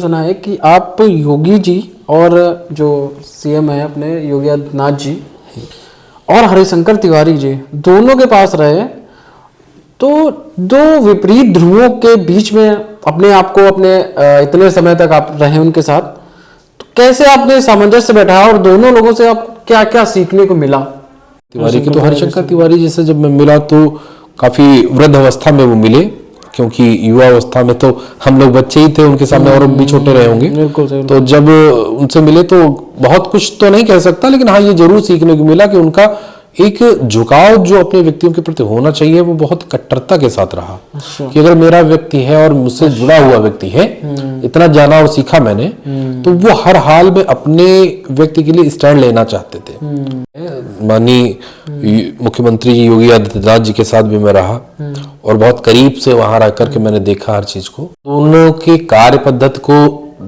सुना है कि आप योगी जी और जो सीएम है अपने योगी आदित्यनाथ जी और हरिशंकर तिवारी जी दोनों के पास रहे, तो दो विपरीत ध्रुवों के बीच में अपने आप को अपने इतने समय तक आप रहे उनके साथ, तो कैसे आपने सामंजस्य बैठाया और दोनों लोगों से आप क्या क्या सीखने को मिला? तिवारी की तो हरिशंकर तिवारी जी से जब मैं मिला तो काफी वृद्ध अवस्था में वो मिले, क्योंकि युवा अवस्था में तो हम लोग बच्चे ही थे, उनके सामने और भी छोटे रहे होंगे। तो जब उनसे मिले तो बहुत कुछ तो नहीं कह सकता, लेकिन हाँ ये जरूर सीखने को मिला कि उनका एक झुकाव जो अपने व्यक्तियों के प्रति होना चाहिए वो बहुत कट्टरता के साथ रहा। कि अगर मेरा व्यक्ति है और मुझसे जुड़ा हुआ व्यक्ति है, इतना जाना और सीखा मैंने, तो वो हर हाल में अपने व्यक्ति के लिए स्टैंड लेना चाहते थे। माननीय मुख्यमंत्री योगी आदित्यनाथ जी के साथ भी मैं रहा और बहुत करीब से वहां रह करके मैंने देखा हर चीज को, दोनों के कार्य पद्धति को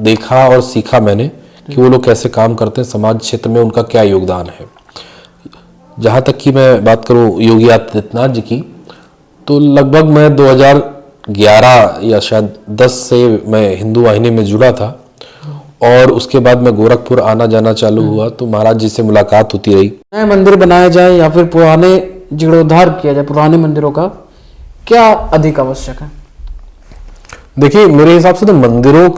देखा और सीखा मैंने कि वो लोग कैसे काम करते हैं, समाज क्षेत्र में उनका क्या योगदान है। जहां तक कि मैं बात करूं योगी आदित्यनाथ जी की, तो लगभग मैं 2011 या शायद 10 से मैं हिंदू वाहिनी में जुड़ा था और उसके बाद मैं गोरखपुर आना जाना चालू हुआ, तो महाराज जी से मुलाकात होती रही। नए मंदिर बनाया जाए या फिर पुराने जीर्णोद्धार किया जाए, पुराने मंदिरों का क्या अधिक आवश्यक है? देखिए मेरे हिसाब से तो मंदिरों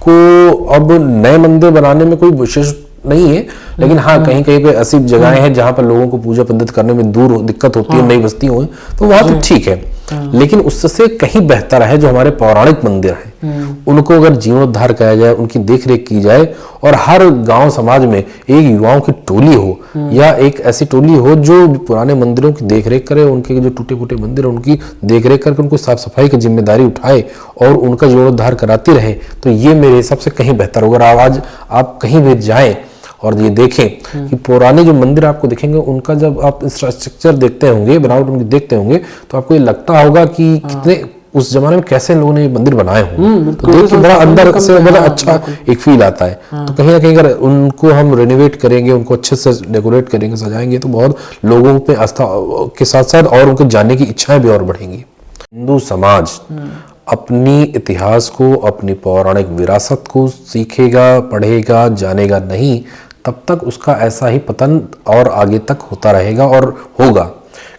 को अब नए मंदिर बनाने में कोई विशेष नहीं है, लेकिन हाँ कहीं कहीं पे ऐसी जगहें हैं जहां पर लोगों को पूजा पद्धति करने में दिक्कत होती है, नई बस्ती हुई, तो वहां तो ठीक है। लेकिन उससे कहीं बेहतर है जो हमारे पौराणिक मंदिर हैं, उनको अगर जीर्णोद्धार किया जाए, उनकी देखरेख की जाए और हर गांव समाज में एक युवाओं की टोली हो या एक ऐसी टोली हो जो पुराने मंदिरों की देखरेख करे, उनके जो टूटे फूटे मंदिर है उनकी देखरेख करके उनको साफ सफाई की जिम्मेदारी उठाए और उनका जीर्णोद्धार कराती रहे, तो ये मेरे हिसाब से कहीं बेहतर होगा। आज आप कहीं भी जाएं और ये देखें कि पुराने जो मंदिर आपको दिखेंगे, उनका जब आप इंफ्रास्ट्रक्चर देखते होंगे, बनावट उनकी देखते होंगे, तो आपको ये लगता होगा कि कितने उस जमाने में कैसे लोगों ने ये मंदिर बनाए हों। तो देख के बड़ा अंदर से बड़ा अच्छा एक फील आता है। तो कहीं ना कहीं अगर उनको हम रेनोवेट करेंगे, उनको अच्छे से डेकोरेट करेंगे, सजाएंगे, तो बहुत लोगों पे आस्था के साथ साथ और उनको जानने की इच्छाएं भी और बढ़ेंगी। हिंदू समाज अपनी इतिहास को, अपनी पौराणिक विरासत को सीखेगा, पढ़ेगा, जानेगा नहीं, तब तक उसका ऐसा ही पतन और आगे तक होता रहेगा और होगा।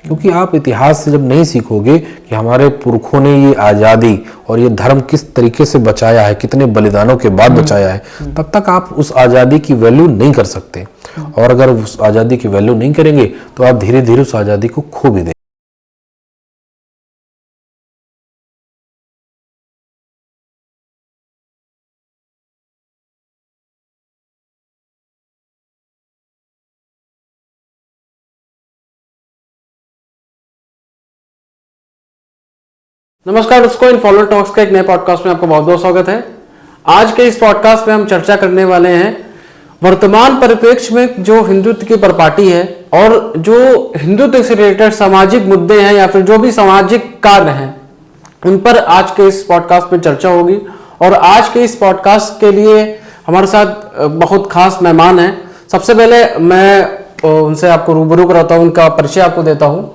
क्योंकि आप इतिहास से जब नहीं सीखोगे कि हमारे पुरखों ने ये आज़ादी और ये धर्म किस तरीके से बचाया है, कितने बलिदानों के बाद बचाया है, तब तक आप उस आज़ादी की वैल्यू नहीं कर सकते। और अगर उस आज़ादी की वैल्यू नहीं करेंगे तो आप धीरे धीरे उस आज़ादी को खो भी देंगे। नमस्कार दोस्तों, इन फॉलो टॉक्स के एक नए पॉडकास्ट में आपका बहुत बहुत स्वागत है। आज के इस पॉडकास्ट में हम चर्चा करने वाले हैं वर्तमान परिप्रेक्ष्य में जो हिंदुत्व की परिपाटी है और जो हिंदुत्व से रिलेटेड सामाजिक मुद्दे हैं या फिर जो भी सामाजिक कार्य हैं, उन पर आज के इस पॉडकास्ट में चर्चा होगी। और आज के इस पॉडकास्ट के लिए हमारे साथ बहुत खास मेहमान हैं। सबसे पहले मैं उनसे आपको रूबरू कराता हूँ, उनका परिचय आपको देता हूँ।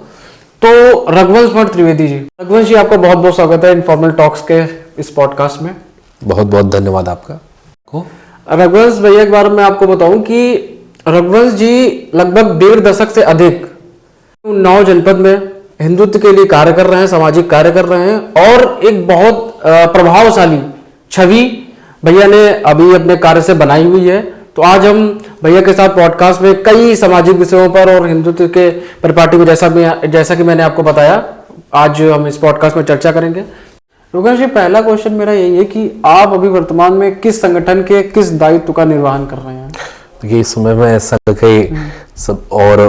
तो रघुवंश मठ त्रिवेदी जी, रघुवंश जी आपका बहुत बहुत स्वागत है इनफॉर्मल टॉक्स के इस पॉडकास्ट में। बहुत बहुत धन्यवाद आपका। रघुवंश भैया के बारे में आपको बताऊं कि रघुवंश जी लगभग 1.5 दशक से अधिक 9 जनपद में हिंदुत्व के लिए कार्य कर रहे हैं, सामाजिक कार्य कर रहे हैं और एक बहुत प्रभावशाली छवि भैया ने अभी अपने कार्य से बनाई हुई है। तो आज हम भैया के साथ पॉडकास्ट में कई सामाजिक विषयों पर और हिंदुत्व के परिपाटी को जैसा कि मैंने आपको बताया, आज हम इस पॉडकास्ट में चर्चा करेंगे। रघुवंश जी, पहला क्वेश्चन मेरा यही है कि आप अभी वर्तमान में किस संगठन के किस दायित्व का निर्वहन कर रहे हैं? देखिए, इस समय मैं संघ के सब और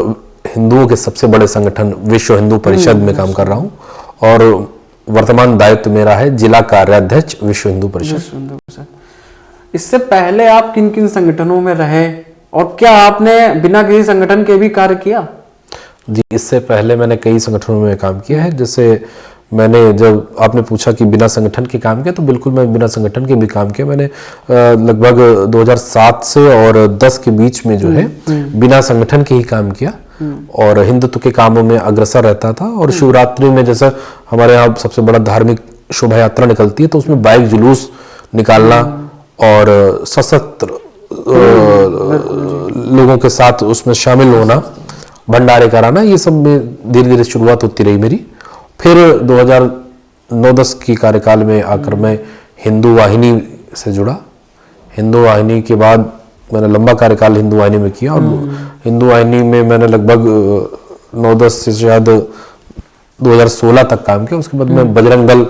हिंदुओं के सबसे बड़े संगठन विश्व हिंदू परिषद में काम कर रहा हूँ और वर्तमान दायित्व मेरा है जिला कार्याध्यक्ष विश्व हिंदू परिषद। इससे पहले आप किन किन संगठनों में रहे और क्या आपने बिना किसी संगठन के भी कार्य किया? जी, इससे पहले मैंने कई संगठनों में काम किया है। जैसे मैंने, जब आपने पूछा कि बिना संगठन के काम किया, तो बिल्कुल मैं बिना संगठन के भी काम किया। मैंने लगभग 2007 से और 10 के बीच में जो है बिना संगठन के ही काम किया और हिंदुत्व के कामों में अग्रसर रहता था। और शिवरात्रि में जैसा हमारे यहाँ सबसे बड़ा धार्मिक शोभा यात्रा निकलती है, तो उसमें बाइक जुलूस निकालना और सशस्त्र लोगों के साथ उसमें शामिल होना, भंडारे कराना, ये सब में धीरे धीरे शुरुआत होती रही मेरी। फिर 2009-10 की कार्यकाल में आकर मैं हिंदू वाहिनी से जुड़ा। हिंदू वाहिनी के बाद मैंने लंबा कार्यकाल हिंदू वाहिनी में किया और हिंदू वाहिनी में मैंने लगभग 9-10 से शायद 2016 तक काम किया। उसके बाद मैं बजरंग दल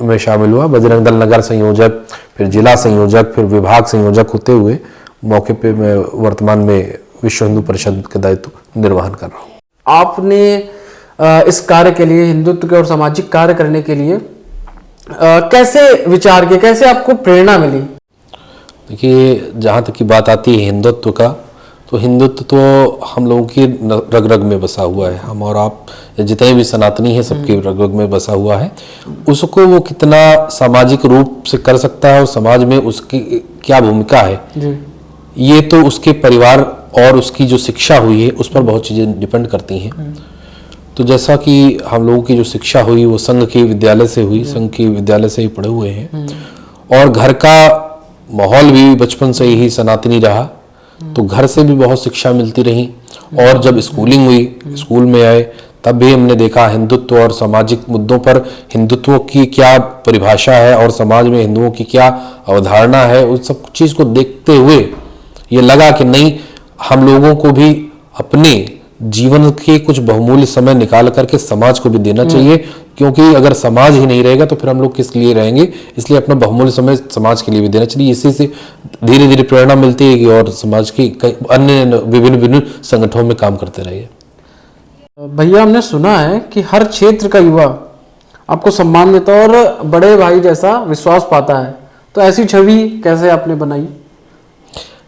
में शामिल हुआ, बजरंग दल नगर संयोजक, फिर जिला संयोजक, फिर विभाग संयोजक होते हुए मौके पे मैं वर्तमान में विश्व हिंदू परिषद के दायित्व निर्वहन कर रहा हूँ। आपने इस कार्य के लिए, हिंदुत्व के और सामाजिक कार्य करने के लिए कैसे विचार किए, कैसे आपको प्रेरणा मिली? देखिए, जहाँ तक की बात आती है हिंदुत्व का, तो हिंदुत्व तो हम लोगों की रग रग में बसा हुआ है। हम और आप जितने भी सनातनी हैं सबके रग रग में बसा हुआ है। उसको वो कितना सामाजिक रूप से कर सकता है और समाज में उसकी क्या भूमिका है जी। ये तो उसके परिवार और उसकी जो शिक्षा हुई है उस पर बहुत चीज़ें डिपेंड करती हैं। तो जैसा कि हम लोगों की जो शिक्षा हुई वो संघ के विद्यालय से हुई, संघ के विद्यालय से ही पढ़े हुए हैं और घर का माहौल भी बचपन से ही सनातनी रहा, तो घर से भी बहुत शिक्षा मिलती रही। और जब स्कूलिंग हुई, स्कूल में आए, तब भी हमने देखा हिंदुत्व और सामाजिक मुद्दों पर हिंदुत्व की क्या परिभाषा है और समाज में हिंदुओं की क्या अवधारणा है। उस सब चीज़ को देखते हुए ये लगा कि नहीं, हम लोगों को भी अपने जीवन के कुछ बहुमूल्य समय निकाल करके समाज को भी देना चाहिए, क्योंकि अगर समाज ही नहीं रहेगा तो फिर हम लोग किस लिए रहेंगे। इसलिए अपना बहुमूल्य समय समाज के लिए भी देना चाहिए। इसी से धीरे धीरे प्रेरणा मिलती है और समाज की अन्य विभिन्न संगठनों में काम करते रहिए। भैया, हमने सुना है कि हर क्षेत्र का युवा आपको सम्मान देता है और बड़े भाई जैसा विश्वास पाता है, तो ऐसी छवि कैसे आपने बनाई?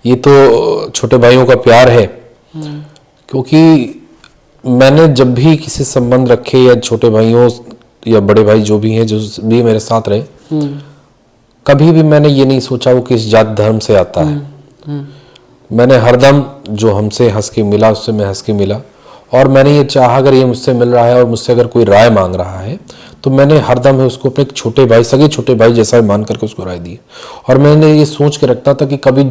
ये तो छोटे भाइयों का प्यार है, क्योंकि मैंने जब भी किसी संबंध रखे या छोटे भाइयों या बड़े भाई जो भी हैं, जो भी मेरे साथ रहे, कभी भी मैंने ये नहीं सोचा वो किस जात धर्म से आता है। मैंने हरदम जो हमसे हंस के मिला उससे मैं हंस के मिला, और मैंने ये चाहा अगर ये मुझसे मिल रहा है और मुझसे अगर कोई राय मांग रहा है तो मैंने हरदम है उसको अपने छोटे भाई, सगे छोटे भाई जैसा मान करके उसको राय दी। और मैंने ये सोच के रखता था कि कभी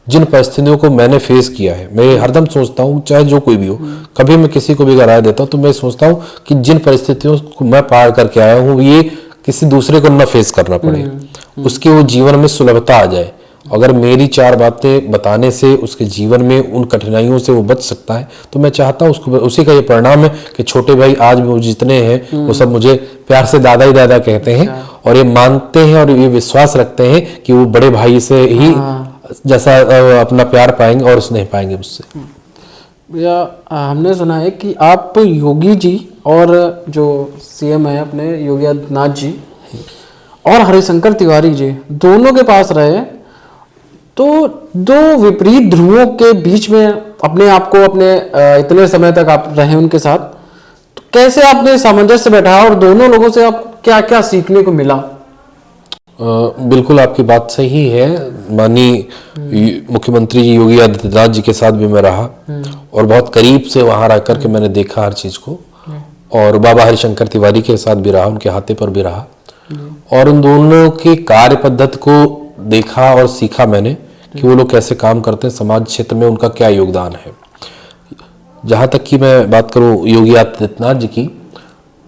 जिन परिस्थितियों को मैंने फेस किया है, मैं हरदम सोचता हूँ चाहे जो कोई भी हो, कभी मैं किसी को भी राय देता हूँ तो मैं सोचता हूँ कि जिन परिस्थितियों को मैं पार करके आया हूँ ये किसी दूसरे को न फेस करना पड़े, उसके वो जीवन में सुलभता आ जाए। अगर मेरी 4 बातें बताने से उसके जीवन में उन कठिनाइयों से वो बच सकता है तो मैं चाहता हूँ उसको, उसी का ये परिणाम है कि छोटे भाई आज भी जितने हैं वो सब मुझे प्यार से दादा ही दादा कहते हैं और ये मानते हैं और ये विश्वास रखते हैं कि वो बड़े भाई से ही जैसा अपना प्यार पाएंगे और स्नेह पाएंगे मुझसे। भैया, हमने सुना है कि आप योगी जी और जो सीएम है अपने योगी आदित्यनाथ जी और हरिशंकर तिवारी जी दोनों के पास रहे, तो दो विपरीत ध्रुवों के बीच में अपने आप को अपने इतने समय तक आप रहे उनके साथ, तो कैसे आपने सामंजस्य बैठाया और दोनों लोगों से आपको क्या क्या सीखने को मिला? बिल्कुल आपकी बात सही है। माननीय मुख्यमंत्री जी योगी आदित्यनाथ जी के साथ भी मैं रहा और बहुत करीब से वहां रह करके मैंने देखा हर चीज को, और बाबा हरिशंकर तिवारी के साथ भी रहा, उनके हाथे पर भी रहा और उन दोनों के कार्य पद्धति को देखा और सीखा मैंने कि वो लोग कैसे काम करते हैं, समाज क्षेत्र में उनका क्या योगदान है। जहाँ तक कि मैं बात करूँ योगी आदित्यनाथ जी की,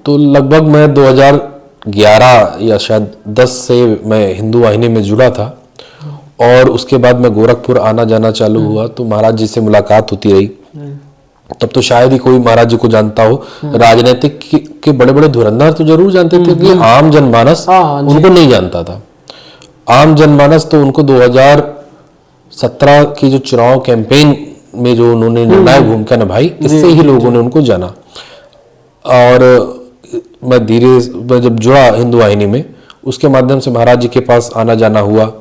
तो लगभग मैं 2011 या शायद 10 से मैं हिंदू वाहिनी में जुड़ा था और उसके बाद मैं गोरखपुर आना जाना चालू हुआ तो महाराज जी से मुलाकात होती रही। तब तो शायद ही कोई महाराज जी को जानता हो, राजनीतिक के बड़े बड़े धुरंधर तो जरूर जानते थे कि आम जनमानस उनको नहीं जानता था। आम जनमानस तो उनको 2017 की जो चुनाव कैंपेन में जो उन्होंने निर्णायक भूमिका निभाई, इससे ही लोगों ने उनको जाना। और मैं जब जुड़ा हिंदू वाहिनी में, उसके माध्यम से महाराज जी के पास आना जाना हुआ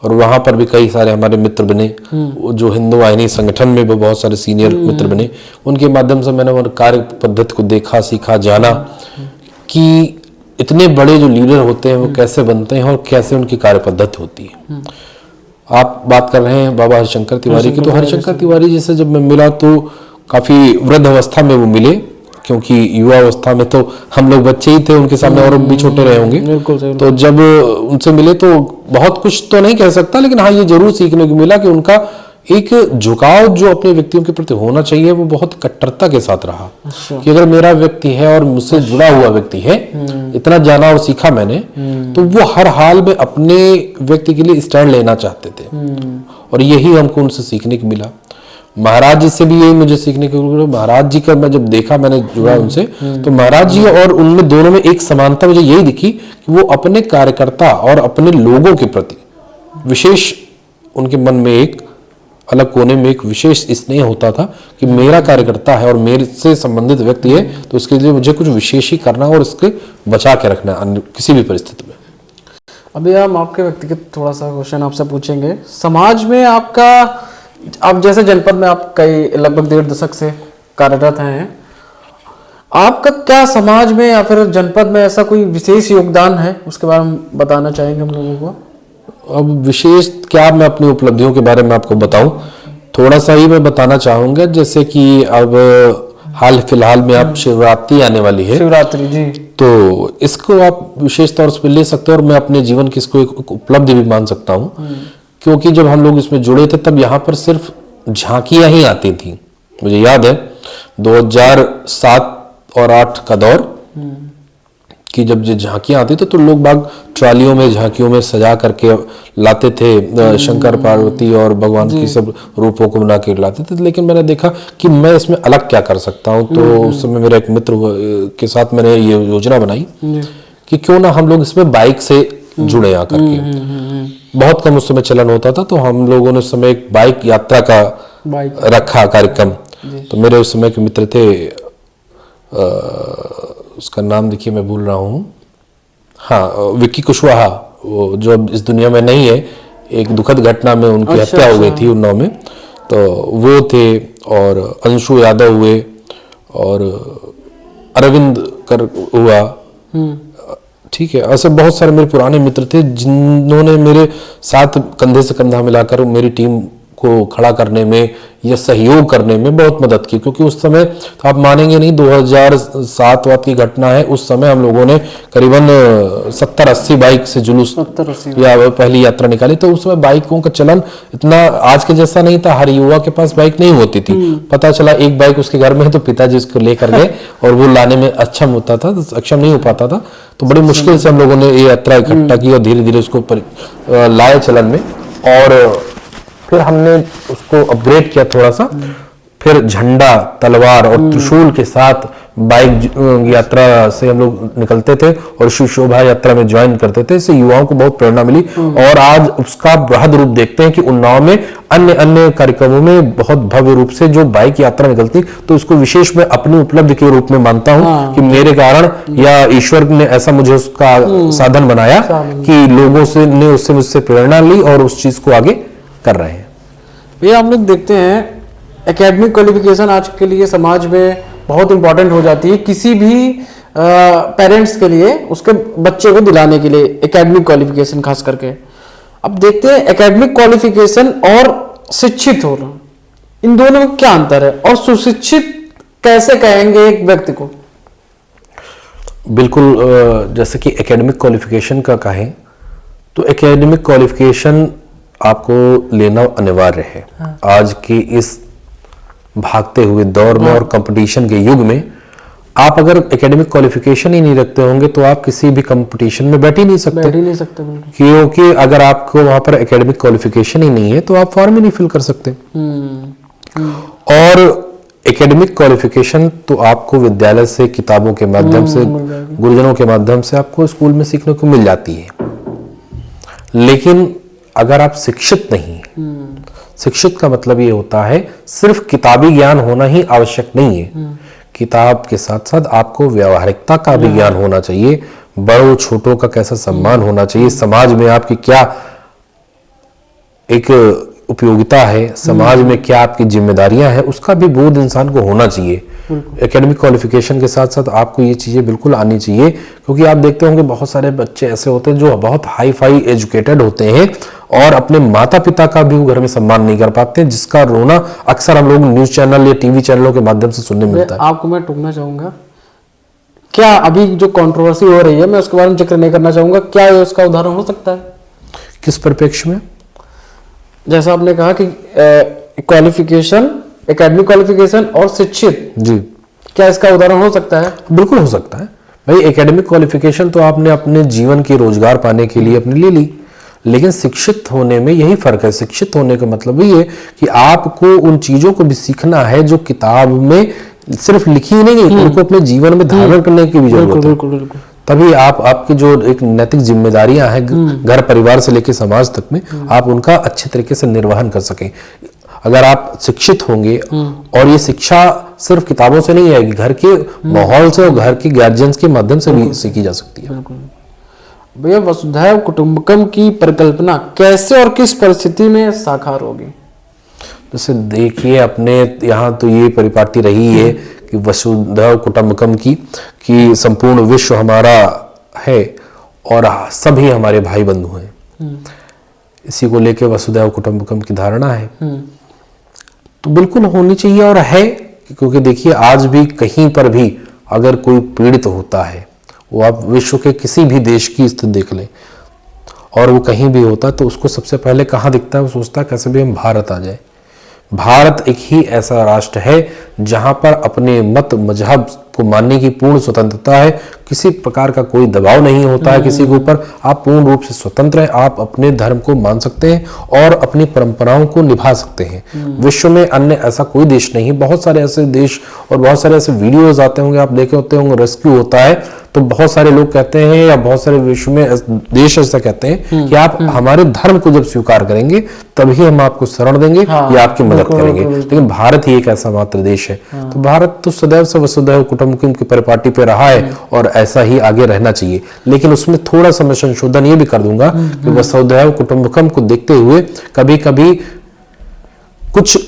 और वहां पर भी कई सारे हमारे मित्र बने, जो हिंदू वाहिनी संगठन में भी बहुत सारे सीनियर मित्र बने। उनके माध्यम से मैंने कार्य पद्धति को देखा, सीखा, जाना कि इतने बड़े जो लीडर होते हैं वो कैसे बनते हैं और कैसे उनकी कार्य पद्धति होती है। आप बात कर रहे हैं बाबा हरिशंकर तिवारी की, तो हरिशंकर तिवारी जी से जब मैं मिला तो काफी वृद्ध अवस्था में वो मिले क्योंकि युवा अवस्था में तो हम लोग बच्चे ही थे, उनके सामने और भी छोटे रहे होंगे। बिल्कुल सही। तो जब उनसे मिले तो बहुत कुछ तो नहीं कह सकता, लेकिन हाँ ये जरूर सीखने को मिला कि उनका एक झुकाव जो अपने व्यक्तियों के प्रति होना चाहिए वो बहुत कट्टरता के साथ रहा। अच्छा। कि अगर मेरा व्यक्ति है और मुझसे जुड़ा हुआ व्यक्ति है, इतना जाना और सीखा मैंने, तो वो हर हाल में अपने व्यक्ति के लिए स्टैंड लेना चाहते थे। और यही हमको उनसे सीखने को मिला। महाराज जी से भी यही मुझे सीखने को मिला। महाराज जी का मैं जब देखा, मैंने जुड़ा उनसे, तो महाराज जी और उनमें दोनों में एक समानता मुझे यही दिखी कि वो अपने कार्यकर्ता और अपने लोगों के प्रति विशेष, उनके मन में एक अलग कोने में एक विशेष स्नेह होता था कि मेरा कार्यकर्ता है और मेरे से संबंधित व्यक्ति है, तो उसके लिए मुझे कुछ विशेष ही करना और उसके बचा के रखना अन्य किसी भी परिस्थिति में। अभी हम आपके व्यक्तिगत थोड़ा सा क्वेश्चन आपसे पूछेंगे। समाज में आपका, आप जैसे जनपद में आप कई लगभग 1.5 दशक से कार्यरत हैं, आपका क्या समाज में या फिर जनपद में ऐसा कोई विशेष योगदान है, उसके बारे में बताना चाहेंगे हम लोगों को? अब विशेष क्या, मैं अपनी उपलब्धियों के बारे में आपको बताऊं, थोड़ा सा ही मैं बताना चाहूंगा। जैसे कि अब हाल फिलहाल में आप शिवरात्रि आने वाली है, शिवरात्रि जी, तो इसको आप विशेष तौर पर ले सकते हो और मैं अपने जीवन की इसको एक उपलब्धि भी मान सकता हूँ। क्योंकि जब हम लोग इसमें जुड़े थे तब यहाँ पर सिर्फ झांकियां ही आती थी। मुझे याद है 2007 और 8 का दौर कि जब ये झांकियां आती थी तो लोग बाग ट्रालियों में, झांकियों में सजा करके लाते थे, शंकर पार्वती और भगवान की सब रूपों को बना के लाते थे। लेकिन मैंने देखा कि मैं इसमें अलग क्या कर सकता हूँ, तो उस समय मेरे एक मित्र के साथ मैंने ये योजना बनाई कि क्यों ना हम लोग इसमें बाइक से जुड़े आकर के। बहुत कम उस समय चलन होता था, तो हम लोगों ने उस समय एक बाइक यात्रा का रखा कार्यक्रम। तो मेरे उस समय के मित्र थे, उसका नाम देखिए मैं भूल रहा हूँ, हाँ विक्की कुशवाहा, वो जो अब इस दुनिया में नहीं है, एक दुखद घटना में उनकी हत्या हो गई थी उन्नाव में, तो वो थे। और अंशु यादव हुए और अरविंद कर हुआ, ठीक है। ऐसे बहुत सारे मेरे पुराने मित्र थे जिन्होंने मेरे साथ कंधे से कंधा मिलाकर मेरी टीम को खड़ा करने में या सहयोग करने में बहुत मदद की। क्योंकि उस समय तो आप मानेंगे नहीं, 2007 वात की घटना है, उस समय हम लोगों ने करीबन 70-80 बाइक से जुलूस या पहली यात्रा निकाली। तो उस समय बाइकों का चलन इतना आज के जैसा नहीं था, हर युवा के पास बाइक नहीं होती थी। पता चला एक बाइक उसके घर में है तो पिताजी उसको लेकर गए और वो लाने में अक्षम होता था, अक्षम नहीं हो पाता था। तो बड़ी मुश्किल से हम लोगों ने ये यात्रा इकट्ठा की और धीरे धीरे उसको लाए चलन में। और फिर हमने उसको अपग्रेड किया थोड़ा सा, फिर झंडा, तलवार और त्रिशूल के साथ बाइक यात्रा से हम लोग निकलते थे और शिव शोभा यात्रा में ज्वाइन करते थे। इससे युवाओं को बहुत प्रेरणा मिली और आज उसका बृहद रूप देखते हैं कि उन्नाव में अन्य अन्य कार्यक्रमों में बहुत भव्य रूप से जो बाइक यात्रा निकलती, तो उसको विशेष मैं अपनी उपलब्धि के रूप में मानता हूँ कि मेरे कारण या ईश्वर ने ऐसा मुझे उसका साधन बनाया कि लोगों से ने उससे मुझसे प्रेरणा ली और उस चीज को आगे कर रहे हैं। भैया हम लोग देखते हैं एकेडमिक क्वालिफिकेशन आज के लिए समाज में बहुत इंपॉर्टेंट हो जाती है, किसी भी पेरेंट्स के लिए उसके बच्चे को दिलाने के लिए एकेडमिक क्वालिफिकेशन खास करके। अब देखते हैं एकेडमिक क्वालिफिकेशन और शिक्षित होना, इन दोनों में क्या अंतर है और सुशिक्षित कैसे कहेंगे एक व्यक्ति को? बिल्कुल, जैसे कि एकेडमिक क्वालिफिकेशन का कहें तो एकेडमिक क्वालिफिकेशन आपको लेना अनिवार्य है। आज के इस भागते हुए दौर में और कंपटीशन के युग में आप अगर एकेडमिक क्वालिफिकेशन ही नहीं रखते होंगे तो आप किसी भी कंपटीशन में बैठ ही नहीं सकते। क्योंकि अगर आपको वहां पर एकेडमिक क्वालिफिकेशन ही नहीं है तो आप फॉर्म ही नहीं फिल कर सकते। और एकेडमिक क्वालिफिकेशन तो आपको विद्यालय से, किताबों के माध्यम से, गुरुजनों के माध्यम से आपको स्कूल में सीखने को मिल जाती है। लेकिन अगर आप शिक्षित नहीं हैं, शिक्षित का मतलब ये होता है सिर्फ किताबी ज्ञान होना ही आवश्यक नहीं है। किताब के साथ साथ आपको व्यावहारिकता का भी ज्ञान होना चाहिए, बड़ों छोटों का कैसा सम्मान होना चाहिए, समाज में आपकी क्या एक उपयोगिता है, समाज में क्या आपकी जिम्मेदारियां हैं, उसका भी बोध इंसान को होना चाहिए। एकेडमिक क्वालिफिकेशन के साथ साथ आपको ये चीजें बिल्कुल आनी चाहिए। क्योंकि आप देखते होंगे बहुत सारे बच्चे ऐसे होते हैं जो बहुत हाई फाई एजुकेटेड होते हैं और अपने माता पिता का भी वो घर में सम्मान नहीं कर पाते, जिसका रोना अक्सर हम लोग न्यूज चैनल या टीवी चैनलों के माध्यम से सुनने मिलता है। आपको मैं टोकना चाहूंगा, क्या अभी जो कंट्रोवर्सी हो रही है, मैं उसके बारे में जिक्र नहीं करना चाहूंगा, क्या ये उसका उदाहरण हो सकता है? किस परिप्रेक्ष्य में? जैसा आपने कहा कि क्वालिफिकेशन, एकेडमिक क्वालिफिकेशन और शिक्षित, जी, क्या इसका उदाहरण हो सकता है? बिल्कुल हो सकता है भाई। एकेडमिक क्वालिफिकेशन तो आपने अपने जीवन के रोजगार पाने के लिए अपने ले ली, लेकिन शिक्षित होने में यही फर्क है। शिक्षित होने का मतलब ये है कि आपको उन चीजों को भी सीखना है जो किताब में सिर्फ लिखी ही नहीं है, उनको अपने जीवन में धारण करने की भी जरूरत है। बिल्कुल बिल्कुल। तभी आप आपकी जो एक नैतिक जिम्मेदारियां हैं घर परिवार से लेकर समाज तक में, आप उनका अच्छे तरीके से निर्वहन कर सकें। अगर आप शिक्षित होंगे, और ये शिक्षा सिर्फ किताबों से नहीं आएगी, घर के माहौल से और घर के गार्जियंस के माध्यम से भी सीखी जा सकती है। बिल्कुल भैया, वसुधैव कुटुंबकम की परिकल्पना कैसे और किस परिस्थिति में साकार होगी? जैसे देखिए, अपने यहाँ तो ये परिपाटी रही है कि वसुधैव कुटुंबकम की कि संपूर्ण विश्व हमारा है और सभी हमारे भाई बंधु हैं। इसी को लेके वसुधैव कुटुंबकम की धारणा है, तो बिल्कुल होनी चाहिए और है। क्योंकि देखिए, आज भी कहीं पर भी अगर कोई पीड़ित होता है, वो आप विश्व के किसी भी देश की स्थिति देख लें, और वो कहीं भी होता है तो उसको सबसे पहले कहाँ दिखता है? वो सोचता है कैसे भी हम भारत आ जाए। भारत एक ही ऐसा राष्ट्र है जहां पर अपने मत मजहब को मानने की पूर्ण स्वतंत्रता है, किसी प्रकार का कोई दबाव नहीं होता है किसी के ऊपर। आप पूर्ण रूप से स्वतंत्र हैं, आप अपने धर्म को मान सकते हैं और अपनी परंपराओं को निभा सकते हैं। विश्व में अन्य ऐसा कोई देश नहीं। बहुत सारे ऐसे देश और बहुत सारे ऐसे वीडियोस आते होंगे, आप देखे होते होंगे, रेस्क्यू होता है तो बहुत सारे लोग कहते हैं, या बहुत सारे विश्व में देश ऐसा कहते हैं कि आप हमारे धर्म को जब स्वीकार करेंगे तभी हम आपको शरण देंगे या आपकी मदद करेंगे। लेकिन भारत ही एक ऐसा मात्र देश है। तो भारत तो सदैव से वसुधैव कुटुंबकम की परिपाटी पे रहा है और ऐसा ही आगे रहना चाहिए। लेकिन उसमें थोड़ा सा मैं संशोधन ये भी कर दूंगा कि वसुधैव कुटुंबकम को देखते हुए कभी कभी कुछ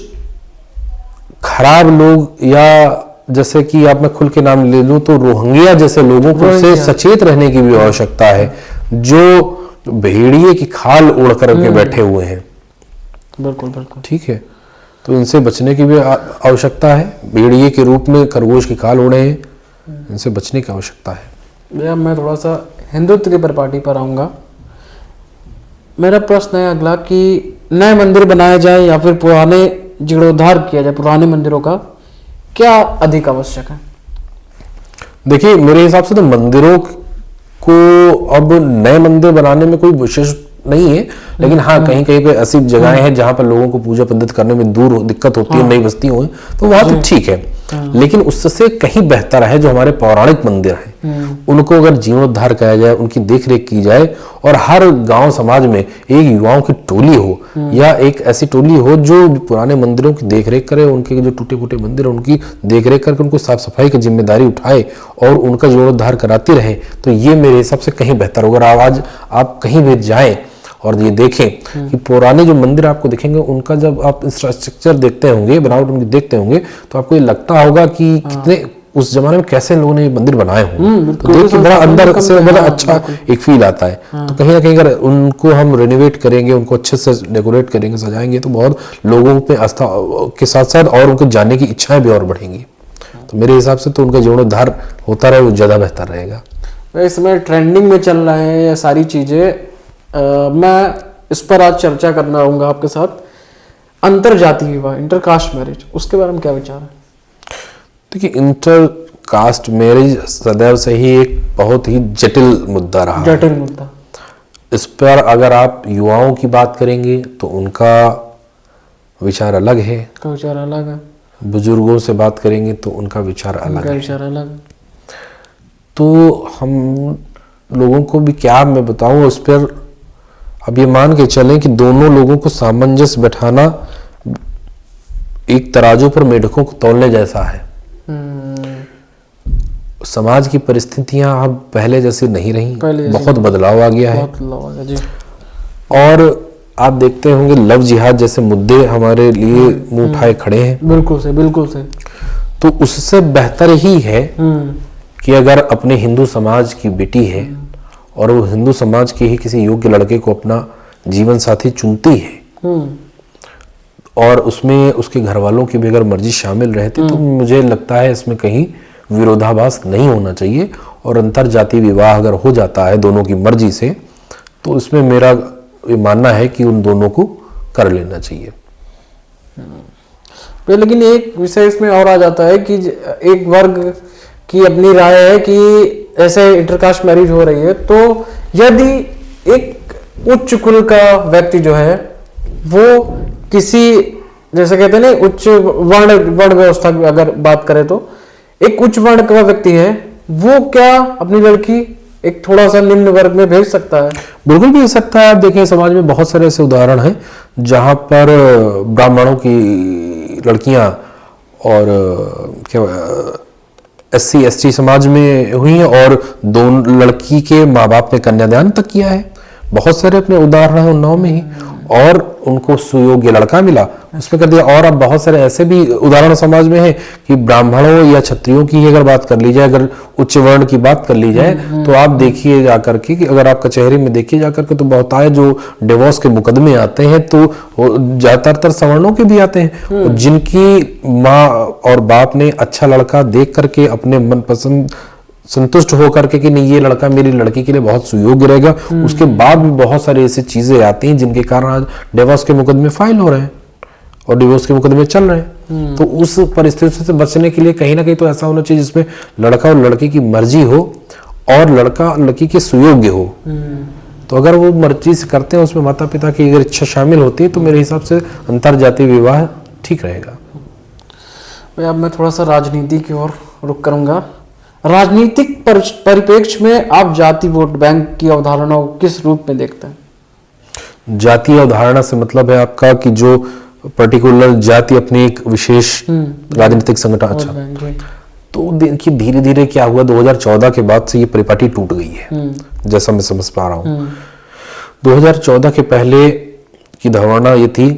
खराब लोग, या जैसे कि आप मैं खुल के नाम ले लूं तो रोहिंग्या जैसे लोगों को से सचेत रहने की भी आवश्यकता है, जो भेड़िए की खाल उड़ करके बैठे हुए हैं। बिल्कुल बिल्कुल ठीक है, तो इनसे बचने की भी आवश्यकता है। भेड़िए के रूप में खरगोश की खाल उड़े हैं, इनसे बचने की आवश्यकता है। भैया, मैं थोड़ा सा हिंदुत्व की परिपाटी पर आऊंगा। मेरा प्रश्न है अगला कि नए मंदिर बनाए जाए या फिर पुराने जीर्णोद्धार किया जाए पुराने मंदिरों का, क्या अधिक आवश्यक है? देखिए, मेरे हिसाब से तो मंदिरों को अब नए मंदिर बनाने में कोई विशेष नहीं है, लेकिन हाँ, कहीं कहीं पे ऐसी जगहें हैं जहां पर लोगों को पूजा पद्धत करने में दिक्कत होती है, नई बस्ती हो, तो वहां तो ठीक है। लेकिन उससे कहीं बेहतर है जो हमारे पौराणिक मंदिर हैं, उनको अगर जीर्णोद्धार किया जाए, उनकी देखरेख की जाए, और हर गांव समाज में एक युवाओं की टोली हो या एक ऐसी टोली हो जो पुराने मंदिरों की देखरेख करे, उनके जो टूटे फूटे मंदिर उनकी देखरेख करके उनको साफ सफाई की जिम्मेदारी उठाए और उनका जीर्णोद्धार कराती रहे, तो ये मेरे हिसाब से कहीं बेहतर होगा। आज आप कहीं भी जाएं और ये देखें कि पुराने जो मंदिर आपको दिखेंगे, उनका जब आप इंफ्रास्ट्रक्चर देखते होंगे, बनावट उनकी देखते होंगे, तो आपको ये लगता होगा कि कितने उस जमाने में कैसे लोगों ने ये मंदिर बनाए होंगे। तो देख के बड़ा अंदर से बड़ा अच्छा एक फील आता है। तो कहीं ना कहीं अगर उनको हम रेनोवेट करेंगे, उनको अच्छे से डेकोरेट करेंगे, सजाएंगे, तो बहुत लोगों पे आस्था के साथ साथ और उनको जाने की इच्छाएं भी और बढ़ेंगी। तो मेरे हिसाब से तो उनका जीर्णोद्धार होता रहे, वो ज्यादा बेहतर रहेगा। इसमें ट्रेंडिंग में चल रहे हैं ये सारी चीजें, मैं इस पर आज चर्चा करना चाहूंगा आपके साथ। अंतरजातीय विवाह, इंटरकास्ट मैरिज, उसके बारे में क्या विचार है? देखिए, इंटरकास्ट मैरिज सदैव से ही एक बहुत ही जटिल मुद्दा रहा है। जटिल मुद्दा। इस पर अगर आप युवाओं की बात करेंगे तो उनका विचार अलग है, का विचार अलग है। बुजुर्गों से बात करेंगे तो उनका विचार अलग है। विचार अलग है। तो हम लोगों को भी क्या मैं बताऊं, उस पर अब ये मान के चलें कि दोनों लोगों को सामंजस्य बैठाना एक तराजू पर मेढकों को तौलने जैसा है। समाज की परिस्थितियां अब पहले जैसी नहीं रही, बहुत बदलाव आ गया है। जी। और आप देखते होंगे लव जिहाद जैसे मुद्दे हमारे लिए मुंह उठाए खड़े हैं। बिल्कुल से, बिल्कुल से। तो उससे बेहतर ही है कि अगर अपने हिंदू समाज की बेटी है और वो हिंदू समाज के ही किसी योग्य लड़के को अपना जीवन साथी चुनती है और उसमें उसके घर वालों की भी अगर मर्जी शामिल रहती तो मुझे लगता है इसमें कहीं विरोधाभास नहीं होना चाहिए। और अंतर जाति विवाह अगर हो जाता है दोनों की मर्जी से तो इसमें मेरा ये मानना है कि उन दोनों को कर लेना चाहिए। लेकिन एक विषय इसमें और आ जाता है कि एक वर्ग की अपनी राय है कि ऐसे इंटरकास्ट मैरिज हो रही है, तो यदि एक उच्च कुल का व्यक्ति जो है वो किसी, जैसे कहते हैं ना, उच्च वर्ण व्यवस्था की अगर बात करें तो एक उच्च वर्ण का व्यक्ति है, वो क्या अपनी लड़की एक थोड़ा सा निम्न वर्ग में भेज सकता है? बिल्कुल भेज सकता है। आप देखें समाज में बहुत सारे ऐसे उदाहरण हैं जहां पर ब्राह्मणों की लड़कियां और क्या SC ST समाज में हुई हैं और दोनों लड़की के माँ बाप ने कन्यादान तक किया है। बहुत सारे अपने उदाहरण हैं उन्नाव में ही, और उनको सुयोग्य लड़का मिला उसमें कर दिया। और अब बहुत सारे ऐसे भी उदाहरण समाज में है कि ब्राह्मणों या क्षत्रियों की अगर बात कर ली जाए, अगर उच्च वर्ण की बात कर ली जाए तो आप देखिए जाकर के कि अगर आप कचहरी में देखिए जाकर के तो बहुत आए जो डिवोर्स के मुकदमे आते हैं तो ज्यादातर सवर्णों के भी आते हैं, जिनकी माँ और बाप ने अच्छा लड़का देख करके अपने मनपसंद संतुष्ट होकर के कि नहीं ये लड़का मेरी लड़की के लिए बहुत सुयोग्य रहेगा, उसके बाद भी बहुत सारी ऐसी चीजें आती हैं जिनके कारण आज डिवोर्स के मुकदमे फाइल हो रहे हैं और डिवोर्स के मुकदमे चल रहे हैं। तो उस परिस्थिति से बचने के लिए कहीं ना कहीं तो ऐसा होना चाहिए जिसमें लड़का और लड़की की मर्जी हो और लड़का लड़की के सुयोग्य हो। तो अगर वो मर्जी से करते हैं, उसमें माता पिता की अगर इच्छा शामिल होती है तो मेरे हिसाब से अंतर जातीय विवाह ठीक रहेगा। अब मैं थोड़ा सा राजनीति की ओर रुख करूंगा। राजनीतिक परिप्रेक्ष्य में आप जाति वोट बैंक की अवधारणा को किस रूप में देखते हैं? जातीय अवधारणा से मतलब है आपका कि जो पर्टिकुलर जाति अपनी एक विशेष राजनीतिक संगठन। अच्छा, तो देखिए धीरे धीरे क्या हुआ, 2014 के बाद से ये परिपाटी टूट गई है जैसा मैं समझ पा रहा हूँ। 2014 के पहले की धारणा ये थी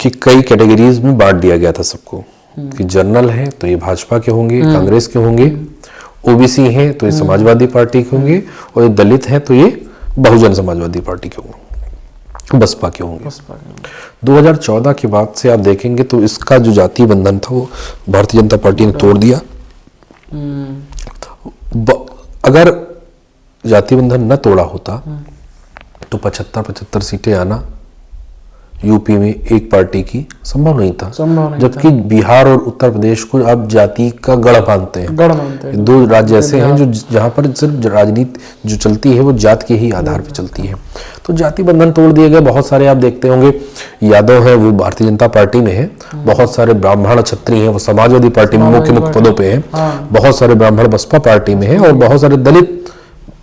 कि कई कैटेगरीज में बांट दिया गया था सबको, कि जनरल है तो ये भाजपा के होंगे, कांग्रेस के होंगे, ओबीसी हैं तो ये समाजवादी पार्टी के होंगे, और ये दलित हैं तो ये बहुजन समाजवादी पार्टी के होंगे, बसपा के होंगे। 2014 के बाद से आप देखेंगे तो इसका जो जातीय बंधन था वो भारतीय जनता पार्टी ने तोड़ दिया। अगर जातीय बंधन न तोड़ा होता तो 75 सीटें आना यूपी में एक पार्टी की संभव नहीं था, जबकि बिहार और उत्तर प्रदेश को अब जाति का गढ़ मानते हैं। दो राज्य ऐसे हैं जो जहां पर सिर्फ राजनीति जो चलती है वो जात के ही आधार पर चलती है। तो जाति बंधन तोड़ दिए गए। बहुत सारे आप देखते होंगे यादव है वो भारतीय जनता पार्टी में है, बहुत सारे ब्राह्मण क्षत्रिय हैं वो समाजवादी पार्टी में मुख्य पदों पे हैं, बहुत सारे ब्राह्मण बसपा पार्टी में है और बहुत सारे दलित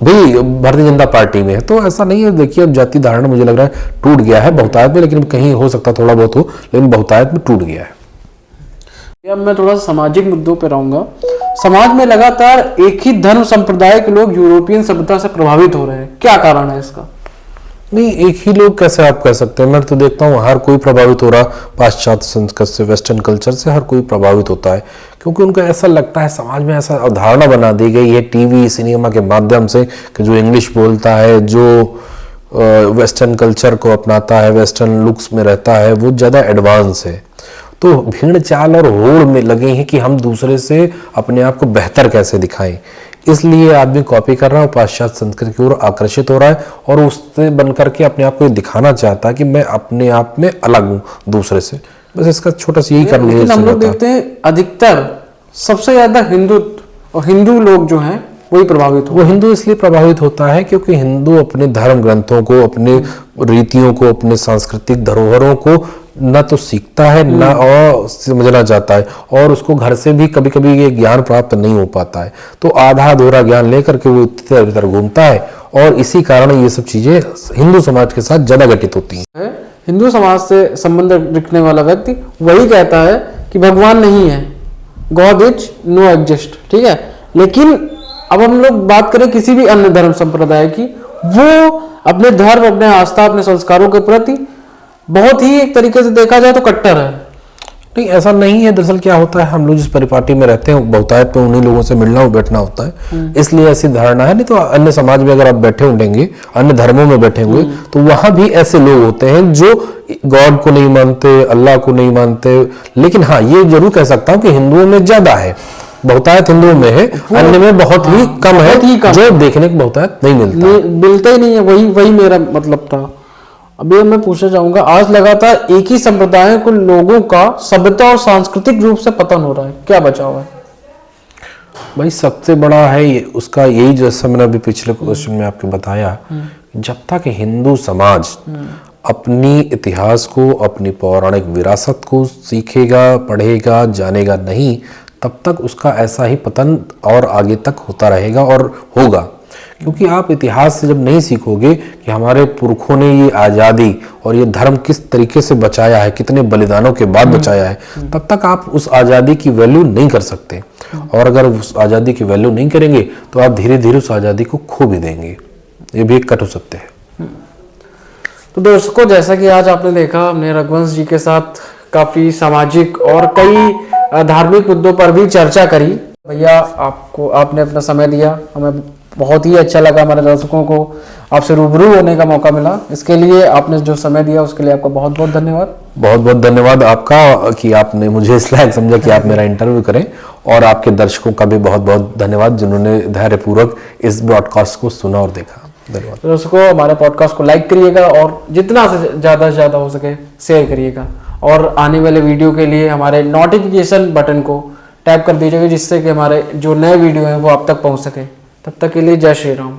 भी भारतीय जनता पार्टी में है। तो ऐसा नहीं है, देखिए अब जाति धारणा मुझे लग रहा है टूट गया है बहुतायत में, लेकिन कहीं हो सकता थोड़ा बहुत हो, लेकिन बहुतायत में टूट गया है। अब मैं थोड़ा सा सामाजिक मुद्दों पे रहूंगा। समाज में लगातार एक ही धर्म संप्रदाय के लोग यूरोपियन सभ्यता से प्रभावित हो रहे हैं, क्या कारण है इसका? नहीं, एक ही लोग कैसे आप कह सकते हैं? मैं तो देखता हूँ हर कोई प्रभावित हो रहा, पाश्चात्य संस्कृति से, वेस्टर्न कल्चर से हर कोई प्रभावित होता है, क्योंकि उनको ऐसा लगता है, समाज में ऐसा अवधारणा बना दी गई है टीवी सिनेमा के माध्यम से कि जो इंग्लिश बोलता है, जो वेस्टर्न कल्चर को अपनाता है, वेस्टर्न लुक्स में रहता है, वो ज़्यादा एडवांस है। तो भीड़ चाल और होड़ में लगे हैं कि हम दूसरे से अपने आप को बेहतर कैसे दिखाएं, इसलिए आदमी कॉपी कर रहा है, पाश्चात्य संस्कृति की ओर आकर्षित हो रहा है और उससे बनकर के अपने आप को दिखाना चाहता है कि मैं अपने आप में अलग हूँ दूसरे से। बस इसका छोटा सा यही कारण है। हम लोग देखते हैं अधिकतर सबसे ज्यादा हिंदुत्व और हिंदू लोग जो हैं वही प्रभावित हो। वो हिंदू इसलिए प्रभावित होता है क्योंकि हिंदू अपने धर्म ग्रंथों को, अपने रीतियों को, अपने सांस्कृतिक धरोहरों को न तो सीखता है न और समझना चाहता है, और उसको घर से भी कभी कभी ये ज्ञान प्राप्त नहीं हो पाता है। तो आधा अधूरा ज्ञान लेकर के वो इधर उधर घूमता है और इसी कारण ये सब चीजें हिंदू समाज के साथ ज्यादा घटित होती हैं। हिंदू समाज से संबंध रखने वाला व्यक्ति वही कहता है कि भगवान नहीं है, गॉड इज नो एग्जिस्ट, ठीक है। लेकिन अब हम लोग बात करें किसी भी अन्य धर्म संप्रदाय की, वो अपने धर्म, अपने आस्था, अपने संस्कारों के प्रति बहुत ही एक तरीके से देखा जाए तो कट्टर है। नहीं, ऐसा नहीं है। दरअसल क्या होता है, हम लोग जिस परिपाटी में रहते हैं बहुतायत में उन्हीं लोगों से मिलना और बैठना होता है, इसलिए ऐसी धारणा है। नहीं तो अन्य समाज में अगर आप बैठे होंगे, अन्य धर्मों में बैठे हुए, तो वहां भी ऐसे लोग होते हैं जो गॉड को नहीं मानते, अल्लाह को नहीं मानते। लेकिन हाँ, ये जरूर कह सकता हूँ कि हिंदुओं में ज्यादा है, बहुतायत हिंदुओं में है, अन्य में बहुत ही कम है, जो देखने को बहुतायत नहीं मिलता ही नहीं है। वही मेरा मतलब था। अभी मैं पूछना चाहूंगा, आज लगातार एक ही संप्रदाय को लोगों का सभ्यता और सांस्कृतिक रूप से पतन हो रहा है, क्या बचा हुआ है? भाई सबसे बड़ा है ये, उसका यही, जैसा मैंने अभी पिछले क्वेश्चन में आपको बताया, जब तक हिंदू समाज अपनी इतिहास को, अपनी पौराणिक विरासत को सीखेगा, पढ़ेगा, जानेगा नहीं, तब तक उसका ऐसा ही पतन और आगे तक होता रहेगा और होगा। क्योंकि आप इतिहास से जब नहीं सीखोगे कि हमारे पुरखों ने ये आज़ादी और ये धर्म किस तरीके से बचाया है, कितने बलिदानों के बाद बचाया है, तब तक आप उस आज़ादी की वैल्यू नहीं कर सकते। और अगर उस आज़ादी की वैल्यू नहीं करेंगे तो आप धीरे धीरे उस आज़ादी को खो भी देंगे। ये भी एक कटु सत्य है। तो दर्शकों, जैसा कि आज आपने देखा, हमने रघुवंश जी के साथ काफी सामाजिक और कई धार्मिक मुद्दों पर भी चर्चा करी। भैया, आपने अपना समय दिया, हमें बहुत ही अच्छा लगा, हमारे दर्शकों को आपसे रूबरू होने का मौका मिला। इसके लिए आपने जो समय दिया उसके लिए आपका बहुत बहुत धन्यवाद। बहुत बहुत धन्यवाद आपका कि आपने मुझे इस लायक समझा कि आप मेरा इंटरव्यू करें, और आपके दर्शकों का भी बहुत बहुत धन्यवाद जिन्होंने धैर्यपूर्वक इस ब्रॉडकास्ट को सुना और देखा। धन्यवाद। दर्शकों, हमारे पॉडकास्ट को लाइक करिएगा और जितना से ज़्यादा हो सके शेयर करिएगा, और आने वाले वीडियो के लिए हमारे नोटिफिकेशन बटन को टैप कर दीजिएगा, जिससे कि हमारे जो नए वीडियो हैं वो आप तक पहुंच सके। तब तक के लिए जय श्री राम।